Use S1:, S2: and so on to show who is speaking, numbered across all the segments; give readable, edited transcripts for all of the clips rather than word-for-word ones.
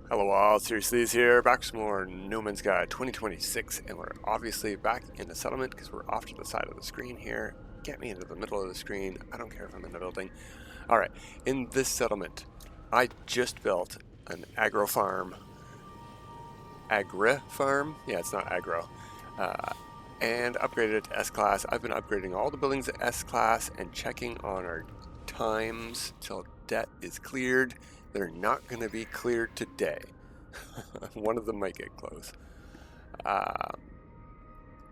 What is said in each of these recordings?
S1: Hello all, Seriously is here, back with some more No Man's Sky 2026, and we're obviously back in the settlement because we're off to the side of the screen here. Get me into the middle of the screen, I don't care if I'm in the building. Alright, in this settlement, I just built an agri farm. Yeah, it's not agro. And upgraded it to S-Class. I've been upgrading all the buildings at S-Class and checking on our times till debt is cleared. They're not going to be cleared today. One of them might get close.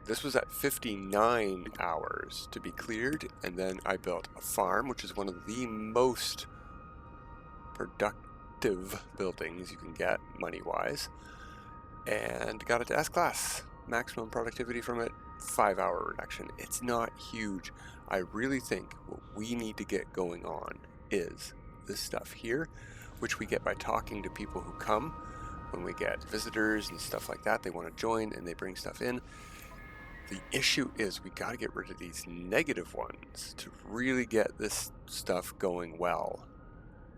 S1: This was at 59 hours to be cleared, and then I built a farm, which is one of the most productive buildings you can get money-wise, and got it to S-Class. Maximum productivity from it, 5-hour reduction. It's not huge. I really think what we need to get going on is this stuff here, which we get by talking to people who come. When we get visitors and stuff like that, they want to join and they bring stuff in. The issue is we got to get rid of these negative ones to really get this stuff going well.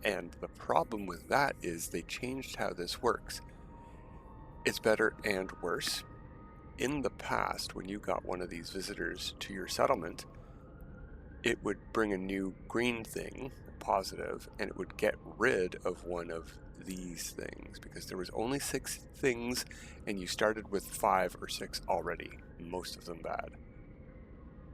S1: And the problem with that is they changed how this works. It's better and worse. In the past, when you got one of these visitors to your settlement, it would bring a new green thing, positive, and it would get rid of one of these things because there was only 6 things and you started with 5 or 6 already, most of them bad.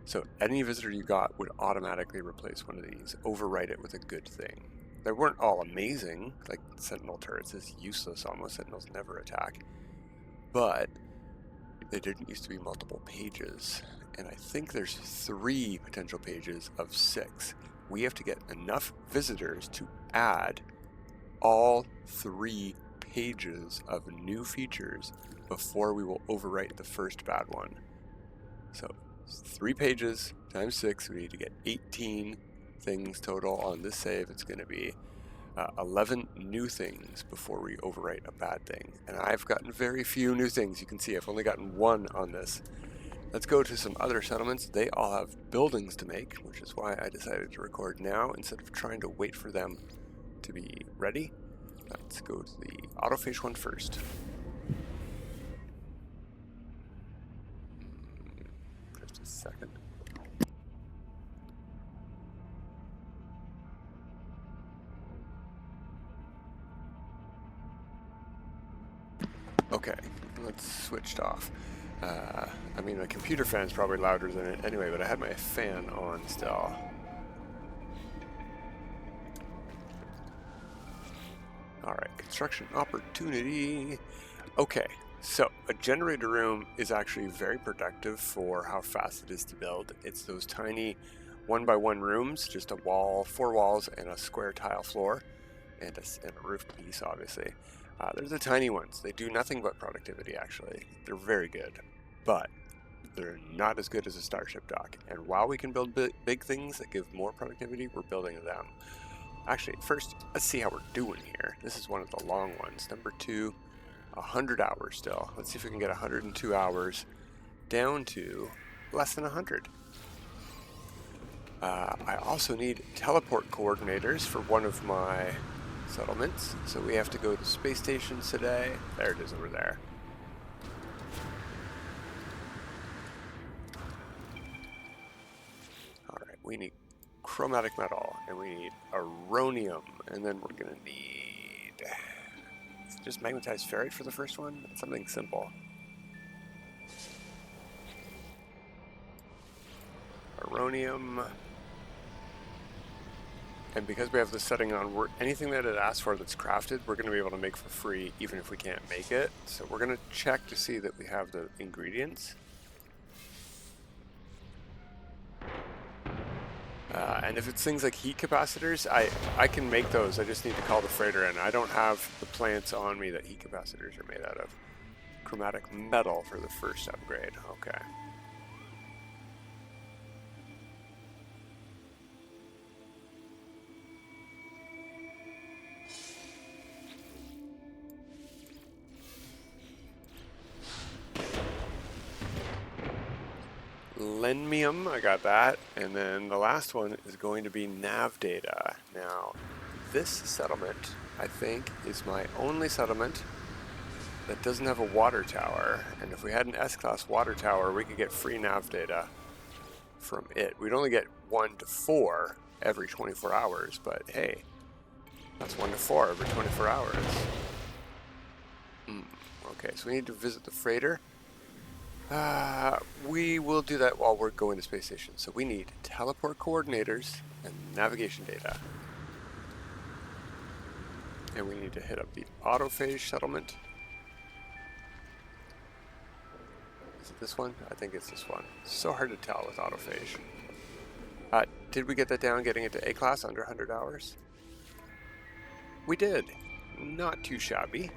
S1: So any visitor you got would automatically replace one of these, overwrite it with a good thing. They weren't all amazing, like sentinel turrets is useless almost, sentinels never attack, but they didn't used to be multiple pages, and I think there's 3 potential pages of 6. We have to get enough visitors to add all 3 pages of new features before we will overwrite the first bad one. So 3 pages times 6, we need to get 18 things total on this save. It's going to be 11 new things before we overwrite a bad thing. And I've gotten very few new things. You can see I've only gotten 1 on this. Let's go to some other settlements. They all have buildings to make, which is why I decided to record now instead of trying to wait for them to be ready. Let's go to the autophace one first. Just a second. Okay, let's switched off. I mean, my computer fan's probably louder than it anyway, but I had my fan on still. Alright, construction opportunity. Okay, so a generator room is actually very productive for how fast it is to build. It's those tiny 1x1 rooms, just a wall, 4 walls, and a square tile floor, and a roof piece, obviously. They're the tiny ones. They do nothing but productivity, actually. They're very good, but they're not as good as a Starship dock. And while we can build big things that give more productivity, we're building them. Actually, first, let's see how we're doing here. This is one of the long ones. Number 2, 100 hours still. Let's see if we can get 102 hours down to less than 100. I also need teleport coordinators for one of my settlements, so we have to go to space stations today. There it is over there. Alright, we need chromatic metal, and we need aronium, and then we're gonna need just magnetized ferrite for the first one. It's something simple. Aronium. And because we have this setting on, anything that it asks for that's crafted, we're going to be able to make for free, even if we can't make it. So we're going to check to see that we have the ingredients. And if it's things like heat capacitors, I can make those. I just need to call the freighter in. I don't have the plants on me that heat capacitors are made out of. Chromatic metal for the first upgrade. Okay. Lenmium, I got that, and then the last one is going to be nav data. Now, this settlement, I think, is my only settlement that doesn't have a water tower. And if we had an S-Class water tower, we could get free nav data from it. We'd only get 1 to 4 every 24 hours, but hey, that's 1 to 4 every 24 hours. Okay, so we need to visit the freighter. We will do that while we're going to space station. So we need teleport coordinators and navigation data. And we need to hit up the autophage settlement. Is it this one? I think it's this one. So hard to tell with autophage. Did we get that down, getting it to A-Class under 100 hours? We did. Not too shabby.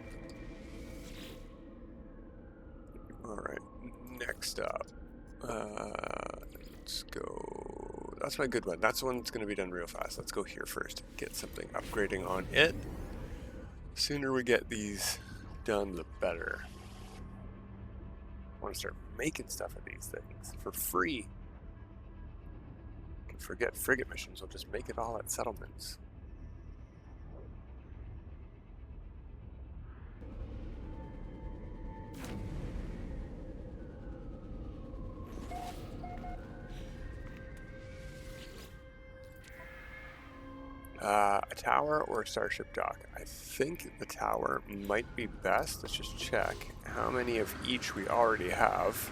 S1: Alright, next up. Let's go. That's my good one. That's the one that's going to be done real fast. Let's go here first. Get something upgrading on it. Sooner we get these done, the better. I want to start making stuff of these things for free. Can forget frigate missions. We'll just make it all at settlements. A tower or a starship dock? I think the tower might be best. Let's just check how many of each we already have.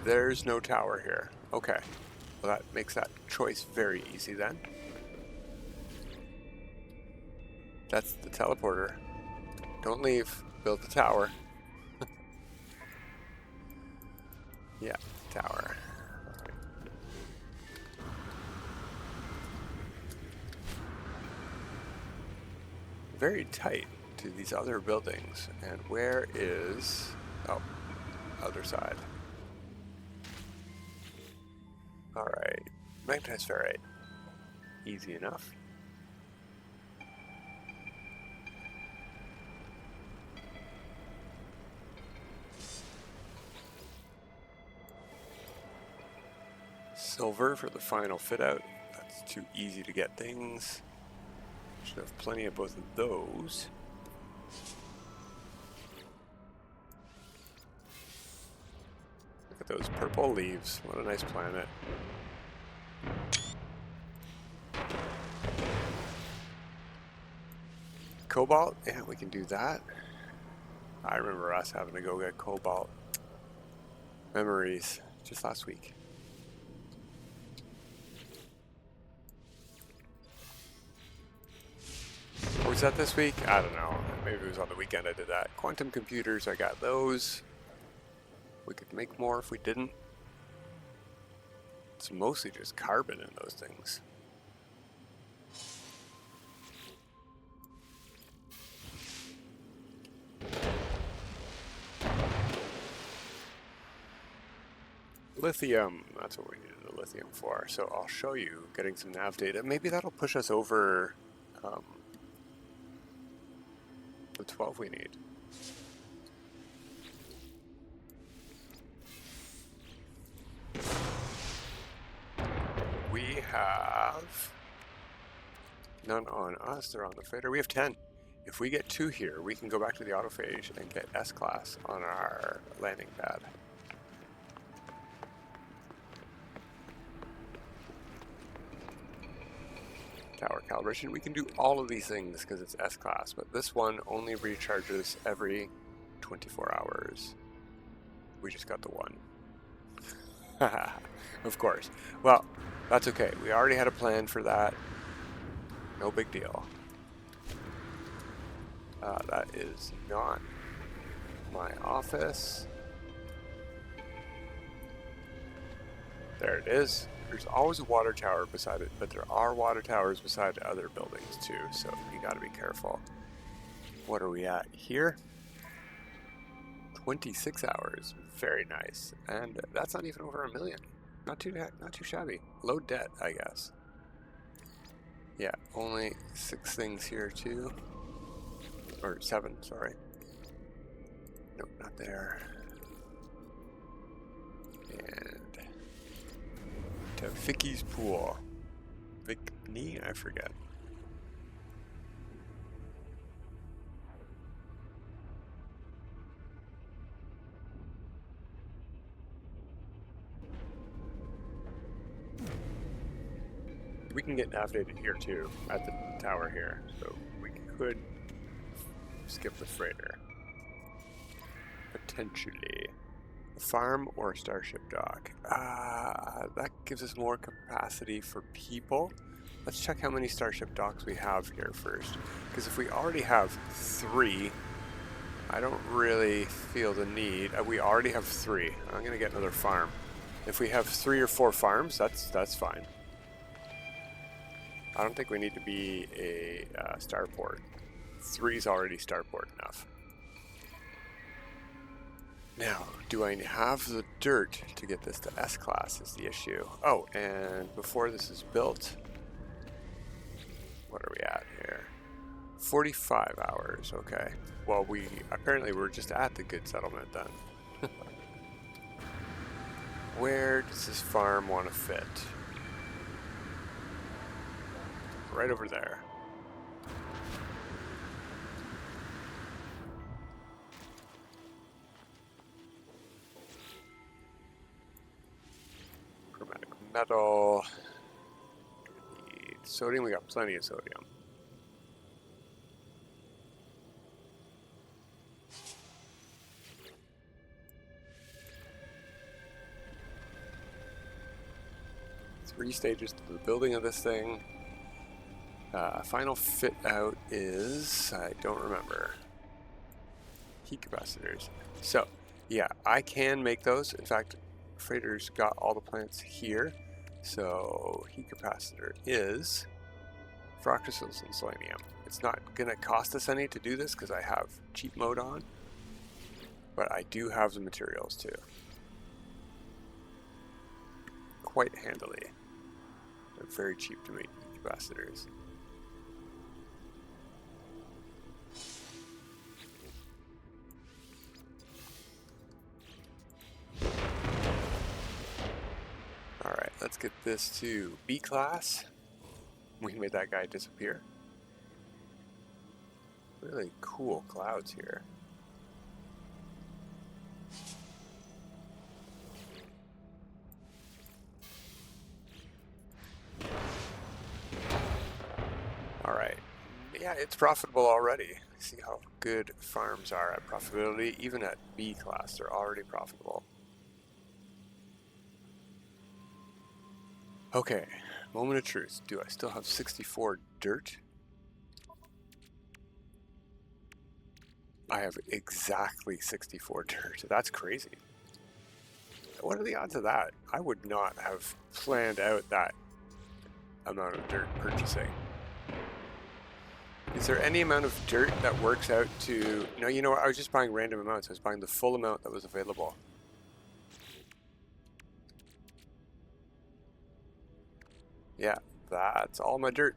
S1: There's no tower here. Okay. Well, that makes that choice very easy then. That's the teleporter. Don't leave. Build the tower. Yeah, tower. Very tight to these other buildings. And where is... oh, other side. Alright, magnetized ferrite. Easy enough. Silver for the final fit out. That's too easy to get things. Should have plenty of both of those. Look at those purple leaves. What a nice planet. Cobalt? Yeah, we can do that. I remember us having to go get cobalt. Memories. Just last week. Or was that this week? I don't know. Maybe it was on the weekend I did that. Quantum computers, I got those. We could make more if we didn't. It's mostly just carbon in those things. Lithium, that's what we needed the lithium for. So I'll show you getting some nav data. Maybe that'll push us over the 12 we need. We have none on us, they're on the freighter. We have 10. If we get 2 here, we can go back to the autophage and get S-Class on our landing pad. Tower calibration. We can do all of these things because it's S-Class, but this one only recharges every 24 hours. We just got the one. Of course. Well, that's okay. We already had a plan for that. No big deal. That is not my office. There it is. There's always a water tower beside it, but there are water towers beside other buildings too, so you gotta be careful. What are we at here? 26 hours. Very nice. And that's not even over 1 million. Not too shabby. Low debt, I guess. Yeah, only 6 things here too. Or 7, sorry. Nope, not there. And to Vicky's pool. Vicky, I forget. We can get navigated here too, at the tower here, so we could skip the freighter. Potentially. A farm or a starship dock. That gives us more capacity for people. Let's check how many starship docks we have here first. Because if we already have 3, I don't really feel the need. We already have 3. I'm going to get another farm. If we have 3 or 4 farms, that's fine. I don't think we need to be a starport. 3's already starport enough. Now, do I have the dirt to get this to S-Class is the issue. Oh, and before this is built, what are we at here? 45 hours, okay. Well, apparently we're just at the good settlement then. Where does this farm want to fit? Right over there. Chromatic metal. Need sodium, we got plenty of sodium. Three stages to the building of this thing. Final fit out is, I don't remember. Heat capacitors. So, yeah, I can make those. In fact, Freighter's got all the plants here. So, heat capacitor is fructose and selenium. It's not going to cost us any to do this because I have cheap mode on. But I do have the materials too. Quite handily. They're very cheap to make heat capacitors. Alright, let's get this to B class. We made that guy disappear. Really cool clouds here. Alright, yeah, it's profitable already. See how good farms are at profitability. Even at B class, they're already profitable. Okay, moment of truth. Do I still have 64 dirt? I have exactly 64 dirt. That's crazy. What are the odds of that? I would not have planned out that amount of dirt purchasing. Is there any amount of dirt that works out to... No, you know what? I was just buying random amounts. I was buying the full amount that was available. Yeah, that's all my dirt.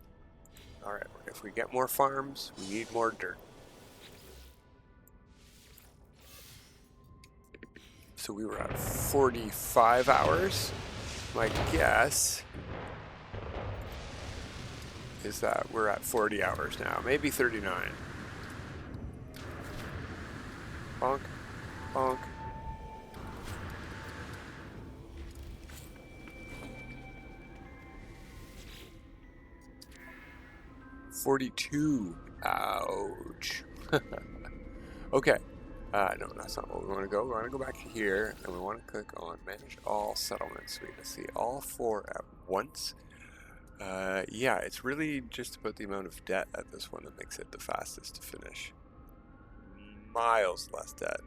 S1: Alright, if we get more farms, we need more dirt. So we were at 45 hours. My guess is that we're at 40 hours now, maybe 39. Bonk, bonk. $42. Ouch. Okay. No, that's not what we want to go. We want to go back here, and we want to click on Manage All Settlements. We can see all 4 at once. Yeah, it's really just about the amount of debt at this one that makes it the fastest to finish. Miles less debt.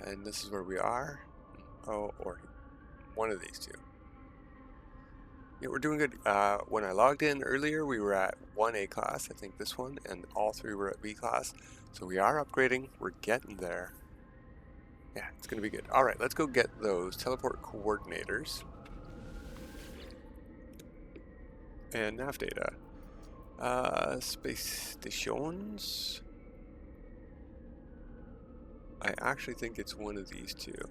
S1: And this is where we are. Oh, or one of these two. Yeah, we're doing good. When I logged in earlier, we were at 1A class, I think this one, and all 3 were at B class. So we are upgrading. We're getting there. Yeah, it's going to be good. All right, let's go get those teleport coordinators. And nav data. Space stations. I actually think it's one of these two.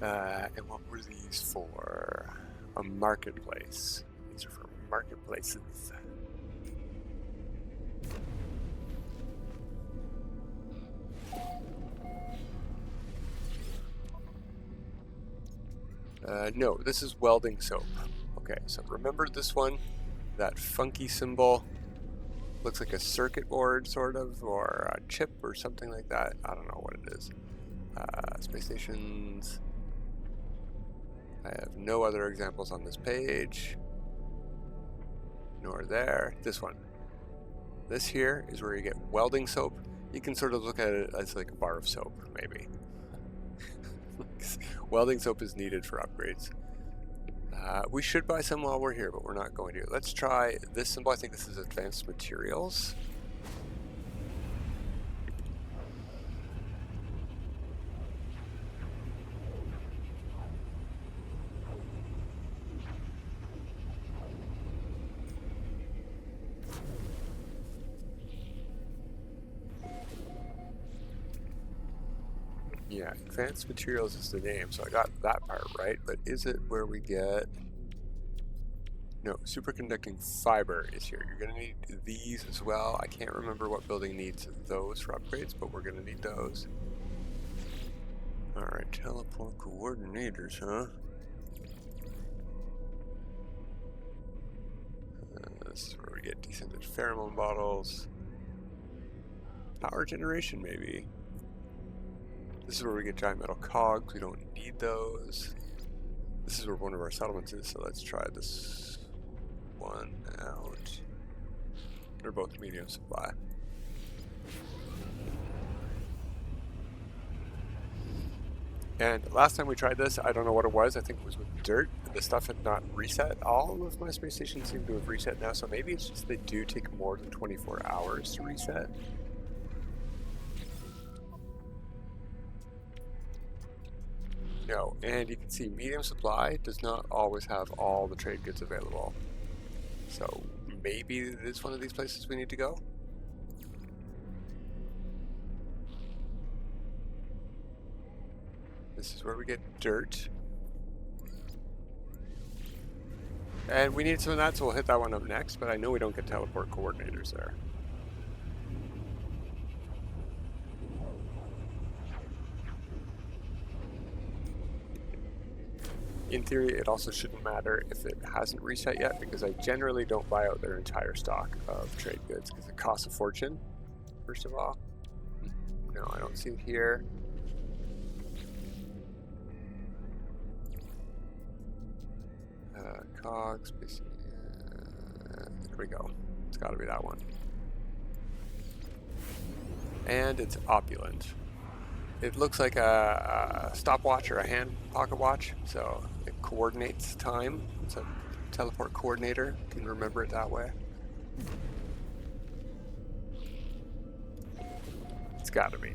S1: And what were these for? A marketplace. These are for marketplaces. No, this is welding soap. Okay, so remember this one? That funky symbol? Looks like a circuit board, sort of, or a chip or something like that. I don't know what it is. Space stations. I have no other examples on this page. Nor there. This one. This here is where you get welding soap. You can sort of look at it as like a bar of soap, maybe. Welding soap is needed for upgrades. We should buy some while we're here, but we're not going to. Let's try this symbol. I think this is advanced materials. Yeah, advanced materials is the name, so I got that part right, but is it where we get... No, superconducting fiber is here. You're going to need these as well. I can't remember what building needs those for upgrades, but we're going to need those. Alright, teleport coordinators, huh? This is where we get descended pheromone bottles. Power generation, maybe. This is where we get giant metal cogs. We don't need those. This is where one of our settlements is, so let's try this one out. They're both medium supply. And last time we tried this, I don't know what it was. I think it was with dirt. The stuff had not reset. All of my space stations seem to have reset now, so maybe it's just they do take more than 24 hours to reset. No, and you can see medium supply does not always have all the trade goods available. So maybe it is one of these places we need to go. This is where we get dirt. And we need some of that, so we'll hit that one up next, but I know we don't get teleport coordinators there. In theory, it also shouldn't matter if it hasn't reset yet, because I generally don't buy out their entire stock of trade goods, because it costs a fortune, first of all. No, I don't see it here. Cogs, there we go. It's got to be that one. And it's opulent. It looks like a stopwatch or a hand pocket watch, so it coordinates time. It's a teleport coordinator. You can remember it that way. It's got to be.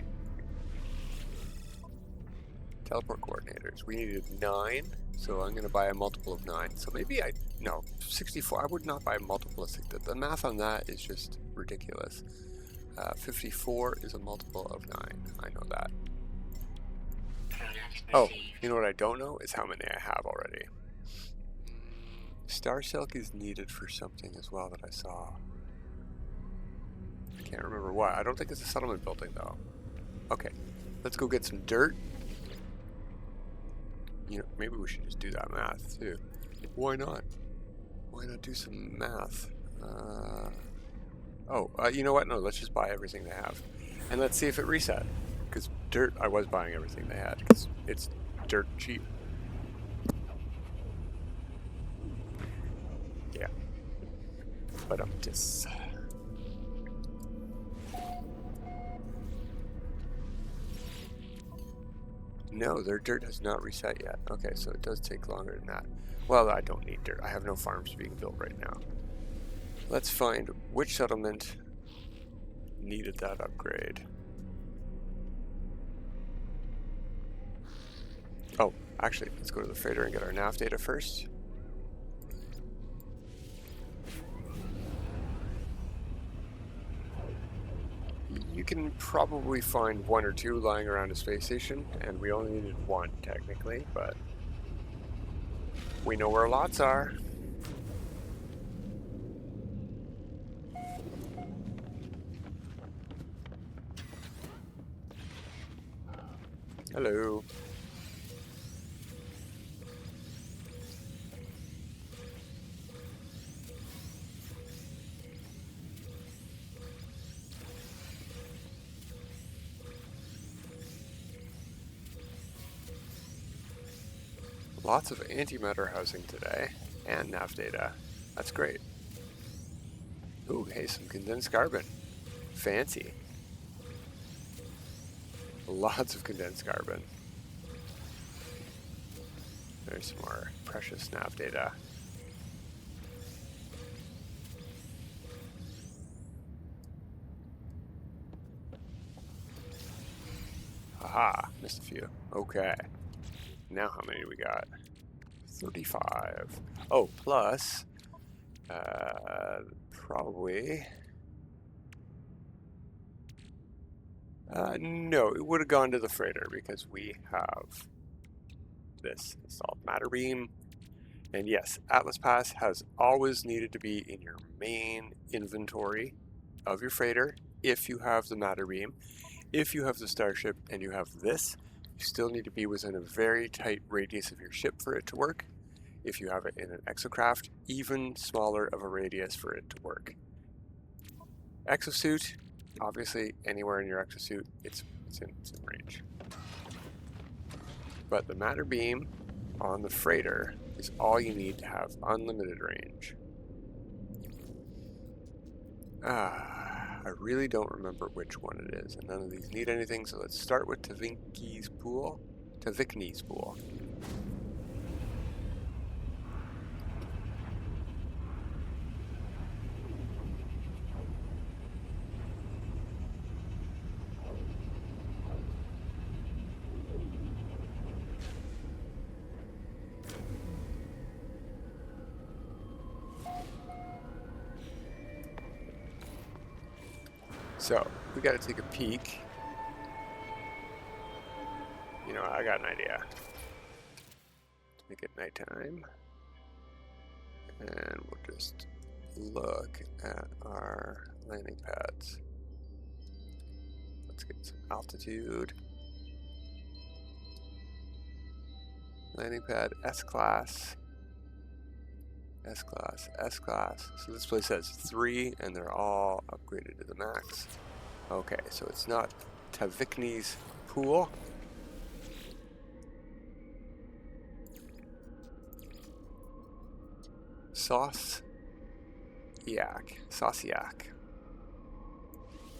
S1: Teleport coordinators. We needed 9, so I'm going to buy a multiple of 9. So maybe no, 64. I would not buy a multiple of 6. The math on that is just ridiculous. 54 is a multiple of 9. I know that. Oh, you know what I don't know is how many I have already. Star Silk is needed for something as well that I saw. I can't remember what. I don't think it's a settlement building though. Okay, let's go get some dirt. You know, maybe we should just do that math too. Why not? Why not do some math? You know what? No, let's just buy everything they have. And let's see if it reset. Because dirt, I was buying everything they had. Because it's dirt cheap. Yeah. But just... No, their dirt has not reset yet. Okay, so it does take longer than that. Well, I don't need dirt. I have no farms being built right now. Let's find which settlement needed that upgrade. Oh, actually, let's go to the freighter and get our nav data first. you can probably find one or two lying around a space station, and we only needed one technically, but we know where lots are. Hello. Lots of antimatter housing today, and nav data. That's great. Ooh, hey, some condensed carbon. Fancy. Lots of condensed carbon. There's some more precious nav data. Aha, missed a few. Okay. Now how many do we got? 35. Oh, plus, probably... no, it would have gone to the freighter because we have this installed matter beam. And yes, Atlas Pass has always needed to be in your main inventory of your freighter if you have the matter beam. If you have the Starship and you have this, you still need to be within a very tight radius of your ship for it to work. If you have it in an exocraft, even smaller of a radius for it to work. Exosuit, obviously anywhere in your exosuit, it's in range. But the matter beam on the freighter is all you need to have unlimited range. I really don't remember which one it is, and none of these need anything, so let's start with Tavikni's pool. So, we gotta take a peek. You know, I got an idea. Make it nighttime. And we'll just look at our landing pads. Let's get some altitude. Landing pad, S-Class. S-Class, S-Class. So this place has 3 and they're all upgraded to the max. Okay, so it's not Tavikni's pool. Sauciak.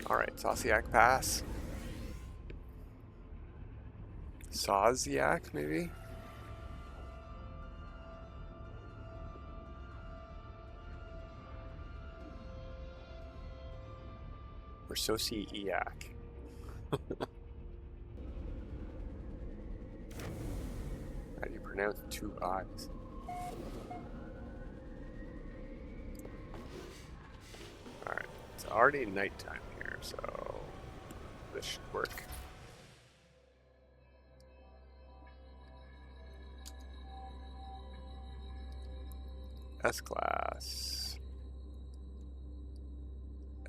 S1: Alright, Sauciak Pass. Sauciak, maybe? Or Sauciak. How do you pronounce 2 I's? Alright, it's already nighttime here, so this should work. S-Class.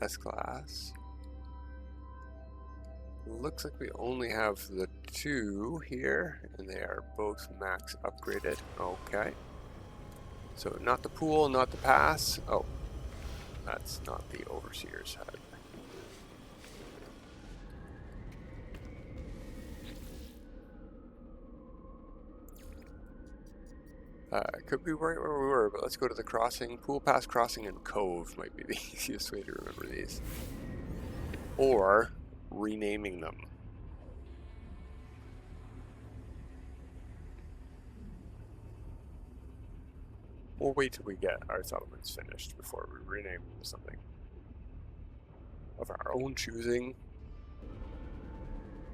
S1: S-Class. Looks like we only have the 2 here, and they are both max upgraded. Okay. So not the pool, not the pass. Oh, that's not the Overseer's head. Could be right where we were, but let's go to the crossing. Pool, pass, crossing, and cove might be the easiest way to remember these. Or renaming them. We'll wait till we get our settlements finished before we rename them to something of our own choosing.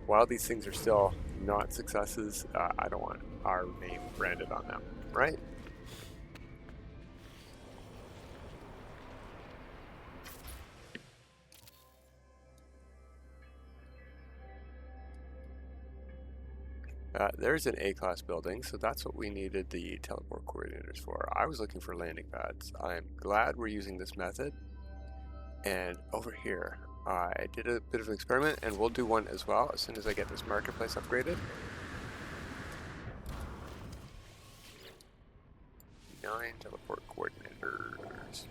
S1: While these things are still not successes, I don't want our name branded on them, right? There's an A-class building, so that's what we needed the teleport coordinators for. I was looking for landing pads. I'm glad we're using this method. And over here, I did a bit of an experiment, and we'll do one as well as soon as I get this marketplace upgraded. 9 teleport coordinators.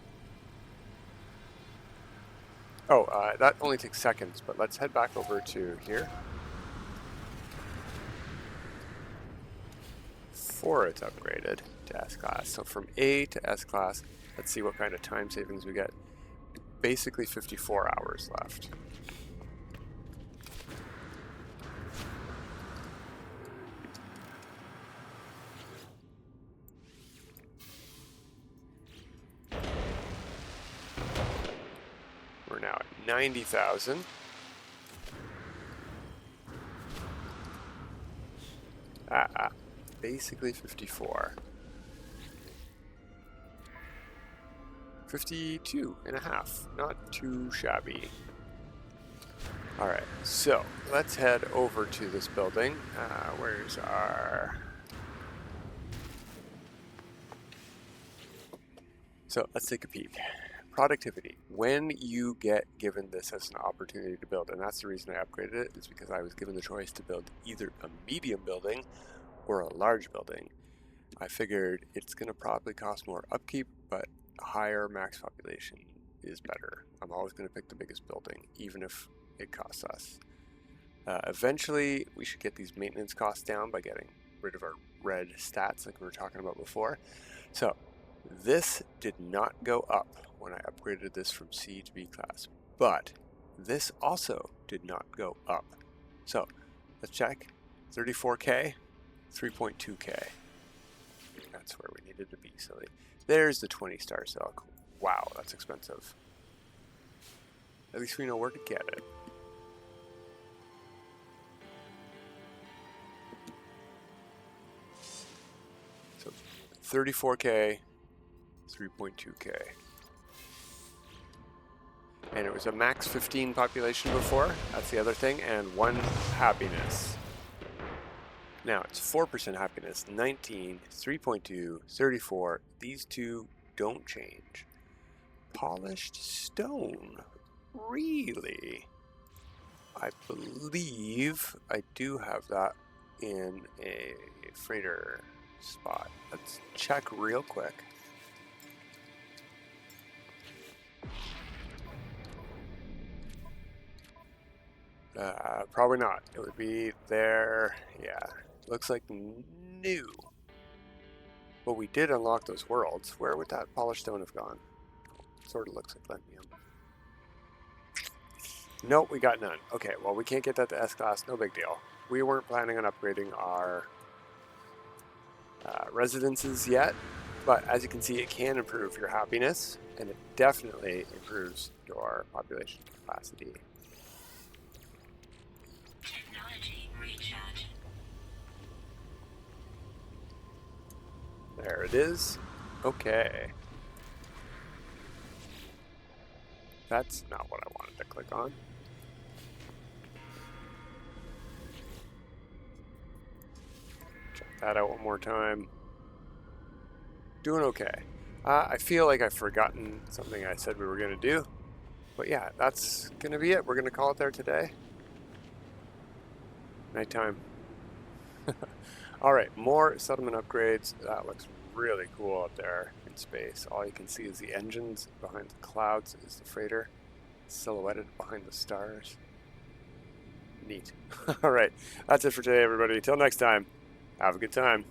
S1: Oh, that only takes seconds, but let's head back over to here. Before it's upgraded to S-Class. So from A to S-Class, let's see what kind of time savings we get. Basically 54 hours left. We're now at 90,000. Basically 54. 52 and a half. Not too shabby. Alright, so let's head over to this building. Where's our... So let's take a peek. Productivity. When you get given this as an opportunity to build, and that's the reason I upgraded it, is because I was given the choice to build either a medium building or a large building. I figured it's going to probably cost more upkeep, but a higher max population is better. I'm always going to pick the biggest building, even if it costs us. Eventually, we should get these maintenance costs down by getting rid of our red stats like we were talking about before. So this did not go up when I upgraded this from C to B class, but this also did not go up. So let's check. 34K, 3.2K. That's where we needed to be. So there's the 20-star silk. Wow, that's expensive. At least we know where to get it. So 34K, 3.2K. And it was a max 15 population before. That's the other thing. And 1 happiness. Now it's 4% happiness, 19, 3.2, 34. These two don't change. Polished stone. Really? I believe I do have that in a freighter spot. Let's check real quick. Probably not. It would be there. Yeah. Looks like new. But we did unlock those worlds. Where would that polished stone have gone? Sort of looks like Lendium. Nope, we got none. Okay, well, we can't get that to S-Class. No big deal. We weren't planning on upgrading our residences yet. But as you can see, it can improve your happiness. And it definitely improves your population capacity.
S2: Technology recharge.
S1: There it is. Okay. That's not what I wanted to click on. Check that out one more time. Doing okay. I feel like I've forgotten something I said we were going to do. But yeah, that's going to be it. We're going to call it there today. Nighttime. Alright, more settlement upgrades. That looks really cool up there in space. All you can see is the engines. Behind the clouds is the freighter, silhouetted behind the stars. Neat. Alright, that's it for today, everybody. Till next time, have a good time.